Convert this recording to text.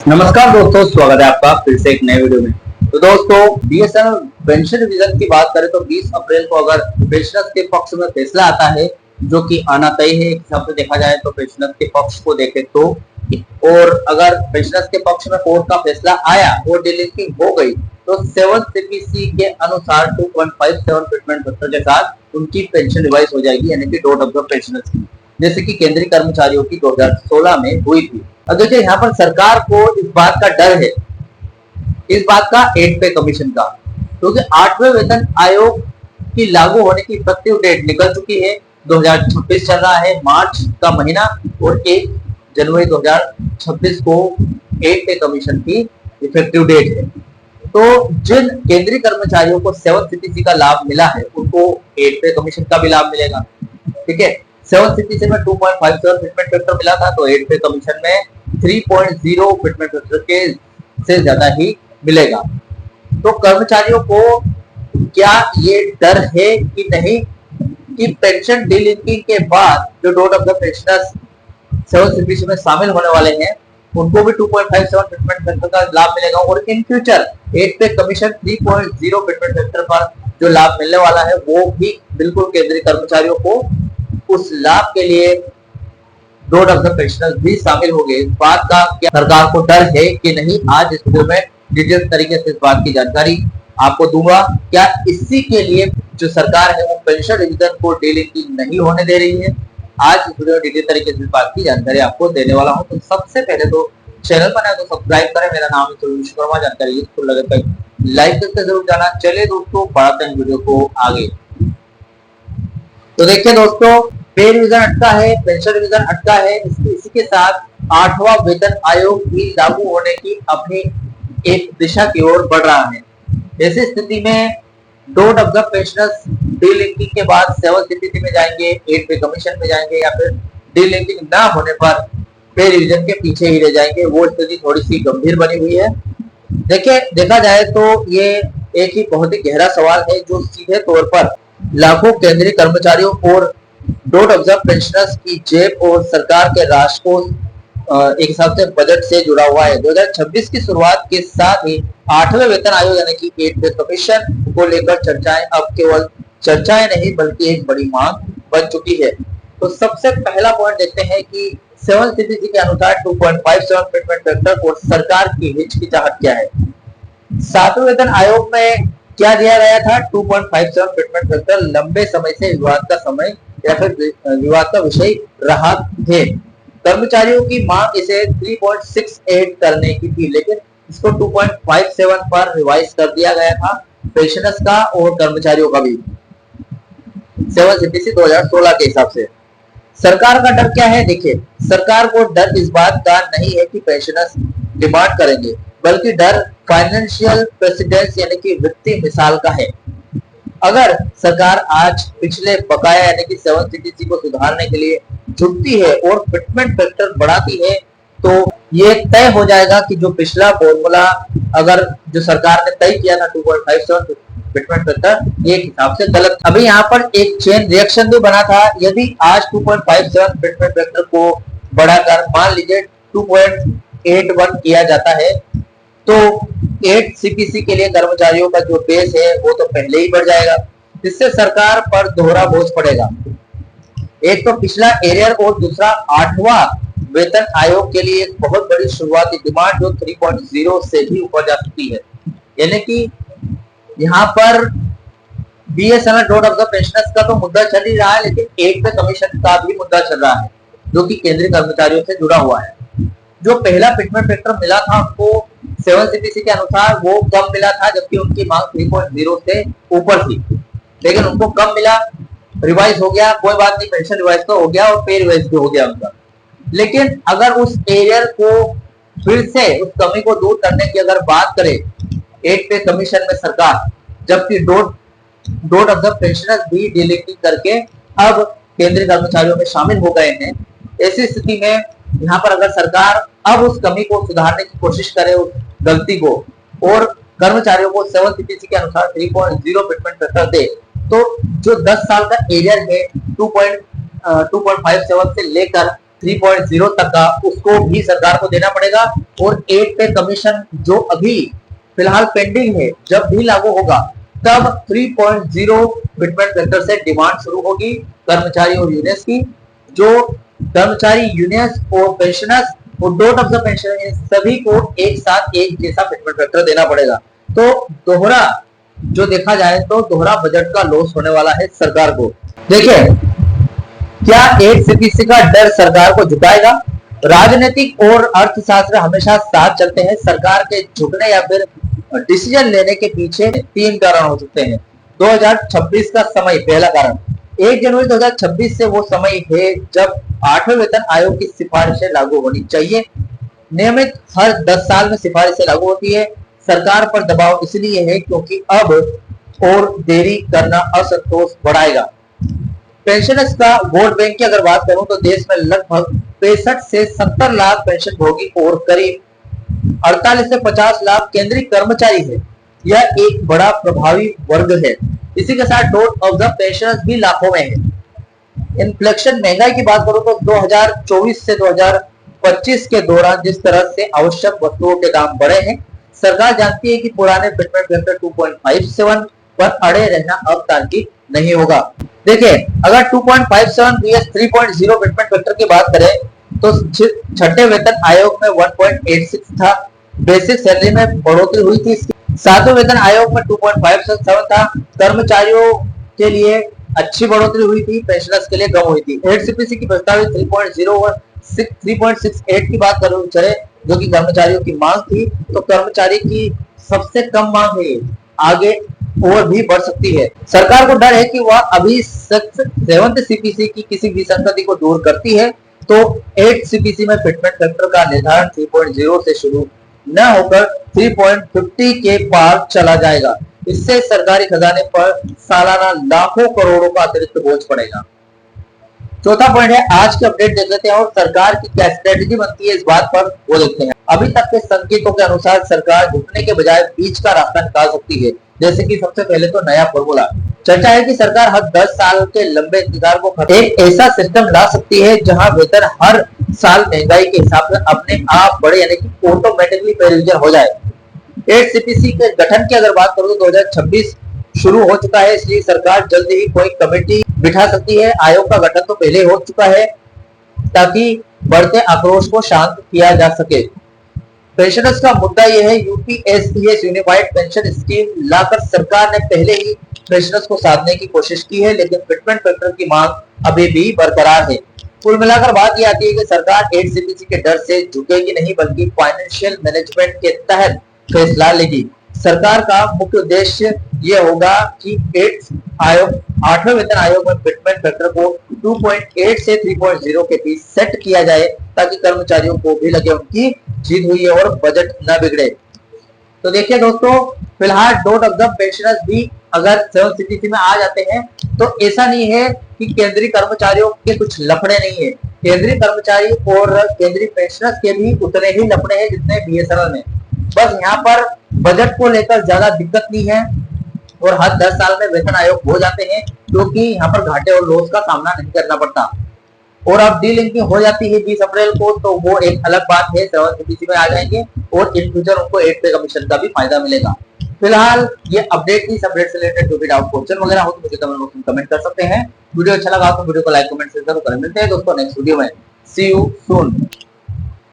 नमस्कार दोस्तों, स्वागत है आपका फिर से एक नए वीडियो में। तो दोस्तों, बीएसएनएल पेंशन रिवीजन की बात करें तो 20 अप्रैल को अगर पेंशनर्स के पक्ष में फैसला आता है, जो कि आना तय है। एक हिसाब से देखा जाए तो पेंशनर्स के पक्ष को देखें तो, और अगर पेंशनर्स के पक्ष में कोर्ट का फैसला आया और डिलिंकिंग हो गई तो 7 सीपीसी के अनुसार 2.57 फिटमेंट फैक्टर के साथ उनकी पेंशन रिवाइज हो जाएगी, यानी कि डॉट ऑब्जर्व पेंशनर्स की, जैसे कि केंद्रीय कर्मचारियों की 2016 में हुई थी। अब देखिए, यहाँ पर सरकार को इस बात का डर है, इस बात का 8 पे कमीशन का, क्योंकि 8वें वेतन आयोग की लागू होने की इफेक्टिव डेट निकल चुकी है। 2026 चल रहा है, मार्च का महीना, और 1 जनवरी 2026 को 8 पे कमीशन की इफेक्टिव डेट है। तो जिन केंद्रीय कर्मचारियों को 7 सीपीसी का लाभ मिला है, उनको 8 पे कमीशन का भी लाभ मिलेगा। ठीक है, 7 सीपीसी में 2.57 फिटमेंट फैक्टर मिला था, तो 8 पे कमीशन में 3.0 फिटमेंट फैक्टर के से ज्यादा ही मिलेगा। तो कर्मचारियों को क्या ये डर है कि नहीं कि पेंशन डिलिंकिंग के बाद जो dot of the pensioners 7 CPC में शामिल होने वाले हैं, उनको भी 2.57 फिटमेंट फैक्टर का लाभ मिलेगा, और इन फ्यूचर 8 पे कमीशन 3.0 फिटमेंट फैक्टर पर जो लाभ मिलने वाला है, वो भी बिल्कुल केंद्रीय कर्मचारियों को उस लाभ के लिए डॉट ऑफ द पेंशनर्स भी शामिल हो गए। इस बात का क्या सरकार को डर है कि नहीं, आज इस वीडियो में डिटेल तरीके से इस बात की जानकारी आपको दूंगा। क्या इसी के लिए जो सरकार है वो पेंशन रिवीजन को डिलिंकिंग नहीं होने दे रही है, आज इस वीडियो में डिटेल तरीके से इस बात की जानकारी आपको देने वाला हूं। तो सबसे पहले तो चैनल पर नए तो सब्सक्राइब करें। मेरा नाम है सुरेश शर्मा। जानकारी यूजफुल लगे तो लाइक करके जरूर जाना। चलिए दोस्तों, बढ़ाते हैं वीडियो को आगे। तो देखिए दोस्तों, पे रिवीजन अटका है, पेंशन रिवीजन अटका है, इसी के साथ 8वां वेतन आयोग भी लागू होने की अपनी एक दिशा की ओर बढ़ रहा है। ऐसी स्थिति में dot of the pensioners delinking के बाद 7 सीपीसी में जाएंगे, 8 पे कमीशन में जाएंगे, या फिर डिलिंकिंग ना होने पर पे रिवीजन के पीछे ही रह जाएंगे। वो स्थिति थोड़ी सी गंभीर बनी हुई है। देखिए, देखा जाए तो ये एक ही बहुत ही गहरा सवाल है, जो सीधे तौर पर लाखों केंद्रीय कर्मचारियों और डॉट ऑब्जर्व पेंशनर्स की जेब और सरकार के राशि को एक हिसाब से बजट से जुड़ा हुआ है। 2026 की शुरुआत के साथ ही 8वें वेतन आयोग यानी कि 8 पे कमीशन को लेकर चर्चाएं अब केवल चर्चाएं नहीं बल्कि एक बड़ी मांग बन चुकी है। तो सबसे पहला पॉइंट देखते हैं कि 7 सीपीसी के अनुसार 2.57 फिटमेंट फैक्टर और सरकार की हिचकिचाहट क्या है। 7वें वेतन आयोग में क्या दिया गया था? 2.57 फिटमेंट फैक्टर लंबे समय से विवाद का समय या फिर विवाद का विषय रहा है। कर्मचारियों की मांग इसे 3.68 करने की थी, लेकिन इसको 2.57 पर रिवाइज कर दिया गया था, पेंशनर्स का और कर्मचारियों का भी, 7 सीपीसी 2016 के हिसाब से। सरकार का डर क्या है? देखिए, सरकार को डर इस बात का नहीं है कि पेंशनर्स डिमांड करेंगे, बल्कि डर फाइनेंशियल प्रेसिडेंस यानी कि वित्तीय मिसाल का है। अगर सरकार आज पिछले बकाया यानी कि 7 सीपीसी को सुधारने के लिए झुकती है और फिटमेंट फैक्टर बढ़ाती है, तो ये तय हो जाएगा कि जो पिछला फॉर्मूला अगर जो सरकार ने तय किया था 2.57 फिटमेंट फैक्टर, ये एक हिसाब से गलत। अभी यहाँ पर एक चेन रिएक्शन भी बना था। यदि आज 2.57 फिटमेंट फैक्टर को बढ़ाकर मान लीजिए 2.81 किया जाता है, तो 8 सीपीसी के लिए कर्मचारियों का जो बेस है वो तो पहले ही बढ़ जाएगा, जिससे सरकार पर दोहरा बोझ पड़ेगा। एक तो पिछला एरियर और दूसरा 8वां वेतन आयोग के लिए एक बहुत बड़ी शुरुआती डिमांड जो 3.0 से भी ऊपर जा सकती है। यानी कि यहाँ पर BSNL dot of the pensioners का तो मुद्दा चल ही रहा है, लेकिन 8 पे कमीशन का भी मुद्दा चल रहा है, जो कि केंद्रीय कर्मचारियों से जुड़ा हुआ है। जो पहला फिटमेंट फैक्टर मिला था उनको 7 सीपीसी के अनुसार वो कम मिला था, जबकि उनकी मांग 3.0 से ऊपर थी, लेकिन उनको कम मिला, रिवाइज हो गया, कोई बात नहीं, पेंशन रिवाइज तो हो गया और पे रिवाइज भी हो गया उनका। लेकिन अगर उस एरियर को फिर से उस कमी को दूर करने की अगर बात करें 8 पे कमीशन में सरकार, जबकि डॉट ऑफ द पेंशनर्स भी डिलिंकिंग करके अब केंद्रीय कर्मचारियों में शामिल हो गए हैं, ऐसी स्थिति में यहाँ पर अगर सरकार अब उस कमी को सुधारने की कोशिश करे, उस गलती को, और कर्मचारियों को 7 सीपीसी के अनुसार 3.0 फिटमेंट फैक्टर दे, तो जो 10 साल का एरियर है 2.57 से लेकर 3.0 तक का उसको भी सरकार को देना पड़ेगा। और 8 पे कमीशन जो अभी फिलहाल पेंडिंग है, जब भी लागू होगा तब 3.0 फिटमेंट फैक्टर से डिमांड शुरू होगी कर्मचारी और यूनियंस की। जो कर्मचारी, यूनियंस और पेंशनर्स और डॉट ऑफ द पेंशन सभी को एक साथ एक जैसा फिटमेंट फैक्टर देना पड़ेगा। तो दोहरा जो देखा जाए तो दोहरा बजट का लॉस होने वाला है सरकार को। देखिए, क्या 8 सीपीसी का डर सरकार को झुकाएगा? राजनीतिक और अर्थशास्त्र हमेशा साथ चलते हैं। सरकार के झुकने या फिर डिसीजन लेने के पीछे 3 कारण हो सकते हैं। 2026 का समय पहला कारण। 1 जनवरी 2026 से वो समय है जब 8वें वेतन आयोग की सिफारिशें लागू होनी चाहिए। नियमित हर 10 साल में सिफारिशें लागू होती है। सरकार पर दबाव इसलिए है क्योंकि अब और देरी करना असंतोष बढ़ाएगा। पेंशनर्स का वोट बैंक की अगर बात करूं तो देश में लगभग 65 से 70 लाख पेंशन भोगी और करीब 48 से 50 लाख केंद्रीय कर्मचारी है। यह एक बड़ा प्रभावी वर्ग है। इसी के साथ डॉट ऑफ द पेंशनर्स भी लाखों में है। इन्फ्लेशन, महंगाई की बात करूं तो 2024 से 2025 के दौरान जिस तरह से आवश्यक वस्तुओं के दाम बढ़े हैं, सरकार जानती है कि पुराने फिटमेंट फैक्टर 2.57 पर अड़े रहना अब तार्किक नहीं होगा। देखिए, अगर 2.57 vs 3.0 फिटमेंट फैक्टर की बात करें तो छठे वेतन आयोग में 1.86 था। बेसिक सैलरी में बढ़ोतरी हुई थी। 7वें वेतन आयोग में 2.57 था। कर्मचारियों के लिए अच्छी बढ़ोतरी हुई थी, पेंशनर्स के लिए कम हुई थी। 8 सीपीसी की प्रस्तावित 3.0 और 3.68 की बात करूं चले, जो कि कर्मचारियों की मांग थी, तो कर्मचारी की सबसे कम मांग है, आगे और भी बढ़ सकती है। सरकार को डर है कि वह अभी 7th सीपीसी की किसी विसंगति को दूर करती है तो 8 सीपीसी में फिटमेंट फैक्टर का निर्धारण 3.0 से शुरू न होकर 3.50 के पार चला जाएगा। इससे सरकारी खजाने पर सालाना लाखों करोड़ों का अतिरिक्त बोझ पड़ेगा। चौथा पॉइंट है, आज के अपडेट देख लेते हैं और सरकार की क्या स्ट्रेटेजी बनती है इस बात पर वो देखते हैं। अभी तक के संकेतों के अनुसार सरकार झुकने के बजाय बीच का रास्ता निकाल सकती है। जैसे कि सबसे पहले तो नया फॉर्मूला। चर्चा है कि सरकार हर 10 साल के लंबे इंतजार को एक ऐसा सिस्टम ला सकती है जहां वेतन हर साल महंगाई के हिसाब से अपने आप बढ़े, यानी कि ऑटोमेटिकली पे रिवीजन हो जाए। 8 सीपीसी के गठन की अगर बात करूं तो 2026 शुरू हो चुका है, इसलिए सरकार जल्द ही कोई कमेटी बिठा सकती है। आयोग का गठन तो पहले हो चुका है ताकि बढ़ते आक्रोश को शांत किया जा सके। पेंशनर्स का मुद्दा यह है, यूपीएसईएस यूनिफाइड पेंशन स्कीम लाकर सरकार ने पहले ही पेंशनर्स को साधने की कोशिश की है, लेकिन फिटमेंट फैक्टर की मांग अभी भी बरकरार है। कुल मिलाकर बात यह आती है कि सरकार 8 सीपीसी के डर से झुकेगी नहीं, बल्कि फाइनेंशियल मैनेजमेंट के तहत फैसला लेगी। सरकार का मुख्य उद्देश्य यह होगा कि 8वें वेतन आयोग में फिटमेंट फैक्टर को 2.8 से 3.0 के बीच सेट किया जाए ताकि कर्मचारियों को भी लगे उनकी जीत हुई है और बजट न बिगड़े। तो देखिए दोस्तों, फिलहाल डॉट ऑफ द पेंशनर्स भी अगर 7 सीपीसी में आ जाते हैं तो ऐसा नहीं है कि केंद्रीय कर्मचारियों के कुछ लफड़े नहीं है। केंद्रीय कर्मचारी और केंद्रीय पेंशनर्स के भी उतने ही लफड़े हैं जितने बीएसएनएल में। बस यहाँ पर बजट को लेकर ज्यादा दिक्कत नहीं है और हर 10 साल में वेतन आयोग हो जाते हैं, क्योंकि यहाँ पर घाटे और लॉस का सामना नहीं करना पड़ता। और अब डीलिंकिंग हो जाती है 20 अप्रैल को, तो वो एक अलग बात है, 7 सीपीसी में आ जाएंगे और इन फ्यूचर उनको 8 पे कमीशन का भी फायदा मिलेगा। फिलहाल ये अपडेट थी। इस अपडेट से रिलेटेड जो भी डाउट क्वेश्चन वगैरह हो तो मुझे कमेंट बॉक्स में कमेंट कर सकते हैं। वीडियो अच्छा लगा तो वीडियो को लाइक कमेंट शेयर जरूर करें। मिलते हैं दोस्तों नेक्स्ट वीडियो में। सी यू सून।